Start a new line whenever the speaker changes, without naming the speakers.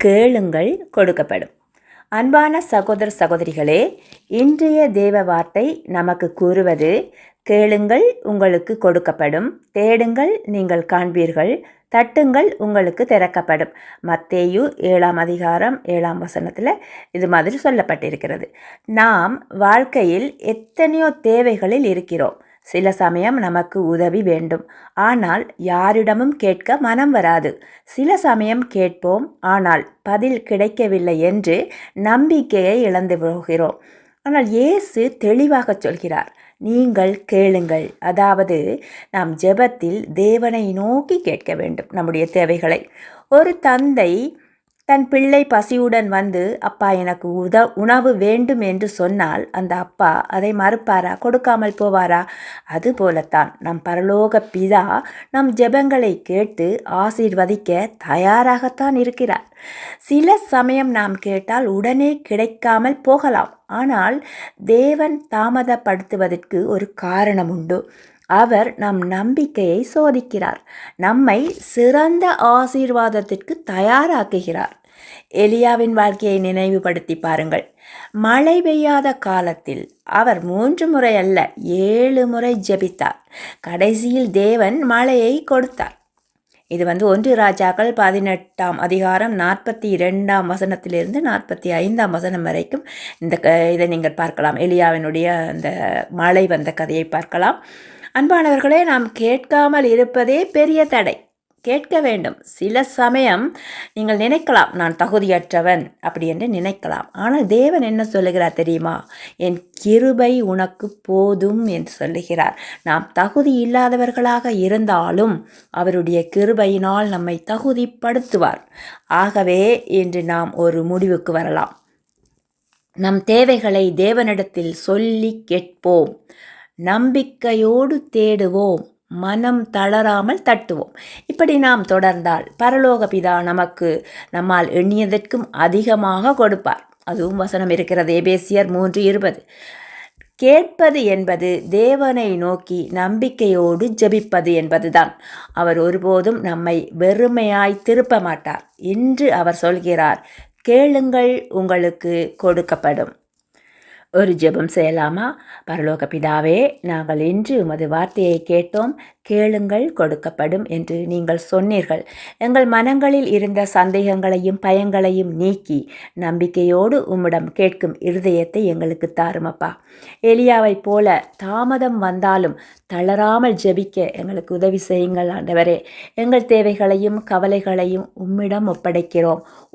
கேளுங்கள் கொடுக்கப்படும். அன்பான சகோதர சகோதரிகளே, இன்றைய தேவ வார்த்தை நமக்கு கூறுவது, கேளுங்கள் உங்களுக்கு கொடுக்கப்படும், தேடுங்கள் நீங்கள் காண்பீர்கள், தட்டுங்கள் உங்களுக்கு திறக்கப்படும். மத்தேயு 7ஆம் அதிகாரம் 7ஆம் வசனத்தில் இது மாதிரி சொல்லப்பட்டிருக்கிறது. நாம் வாழ்க்கையில் எத்தனையோ தேவைகளில் இருக்கிறோம். சில சமயம் நமக்கு உதவி வேண்டும், ஆனால் யாரிடமும் கேட்க மனம் வராது. சில சமயம் கேட்போம், ஆனால் பதில் கிடைக்கவில்லை என்று நம்பிக்கையை இழந்து போகிறோம். ஆனால் இயேசு தெளிவாக சொல்கிறார், நீங்கள் கேளுங்கள். அதாவது நாம் ஜெபத்தில் தேவனை நோக்கி கேட்க வேண்டும் நம்முடைய தேவைகளை. ஒரு தந்தை தன் பிள்ளை பசியுடன் வந்து, அப்பா எனக்கு உணவு வேண்டும் என்று சொன்னால் அந்த அப்பா அதை மறுப்பாரா? கொடுக்காமல் போவாரா? அதுபோலத்தான் நம் பரலோக பிதா நம் ஜெபங்களை கேட்டு ஆசீர்வதிக்க தயாராகத்தான் இருக்கிறார். சில சமயம் நாம் கேட்டால் உடனே கிடைக்காமல் போகலாம். ஆனால் தேவன் தாமதப்படுத்துவதற்கு ஒரு காரணம் உண்டு. அவர் நம் நம்பிக்கையை சோதிக்கிறார், நம்மை சிறந்த ஆசீர்வாதத்திற்கு தயாராக்குகிறார். எலியாவின் வாழ்க்கையை நினைவுபடுத்தி பாருங்கள். மழை பெய்யாத காலத்தில் அவர் 3 முறை அல்ல 7 முறை ஜெபித்தார். கடைசியில் தேவன் மழையை கொடுத்தார். இது 1 ராஜாக்கள் 18ஆம் அதிகாரம் 42ஆம் வசனத்திலிருந்து 45ஆம் வசனம் வரைக்கும் இதை நீங்கள் பார்க்கலாம். எலியாவினுடைய அந்த மழை வந்த கதையை பார்க்கலாம். அன்பானவர்களே, நாம் கேட்காமல் இருப்பதே பெரிய தடை. கேட்க வேண்டும். சில சமயம் நீங்கள் நினைக்கலாம், நான் தகுதியற்றவன் அப்படி என்று நினைக்கலாம். ஆனால் தேவன் என்ன சொல்லுகிறார் தெரியுமா? என் கிருபை உனக்கு போதும் என்று சொல்லுகிறார். நாம் தகுதி இல்லாதவர்களாக இருந்தாலும் அவருடைய கிருபையினால் நம்மை தகுதிப்படுத்துவார். ஆகவே இன்று நாம் ஒரு முடிவுக்கு வரலாம். நம் தேவைகளை தேவனிடத்தில் சொல்லி கேட்போம். நம்பிக்கையோடு தேடுவோம். மனம் தளராமல் தட்டுவோம். இப்படி நாம் தொடர்ந்தால் பரலோக பிதா நமக்கு நம்மால் எண்ணியதற்கும் அதிகமாக கொடுப்பார். அதுவும் வசனம் இருக்கிறது, எபேசியர் 3:20. கேட்பது என்பது தேவனை நோக்கி நம்பிக்கையோடு ஜெபிப்பது என்பதுதான். அவர் ஒருபோதும் நம்மை வெறுமையாய் திருப்ப மாட்டார். இன்று அவர் சொல்கிறார், கேளுங்கள் உங்களுக்கு கொடுக்கப்படும். ஒரு ஜெபம் செய்யலாமா? பரலோக பிதாவே, நாங்கள் இன்று உமது வார்த்தையை கேட்டோம். கேளுங்கள் கொடுக்கப்படும் என்று நீங்கள் சொன்னீர்கள். எங்கள் மனங்களில் இருந்த சந்தேகங்களையும் பயங்களையும் நீக்கி நம்பிக்கையோடு உம்மிடம் கேட்கும் இருதயத்தை எங்களுக்கு தாருமப்பா. எலியாவைப் போல தாமதம் வந்தாலும் தளராமல் ஜெபிக்க எங்களுக்கு உதவி செய்யுங்கள் ஆண்டவரே. எங்கள் தேவைகளையும் கவலைகளையும் உம்மிடம் ஒப்படைக்கிறோம்.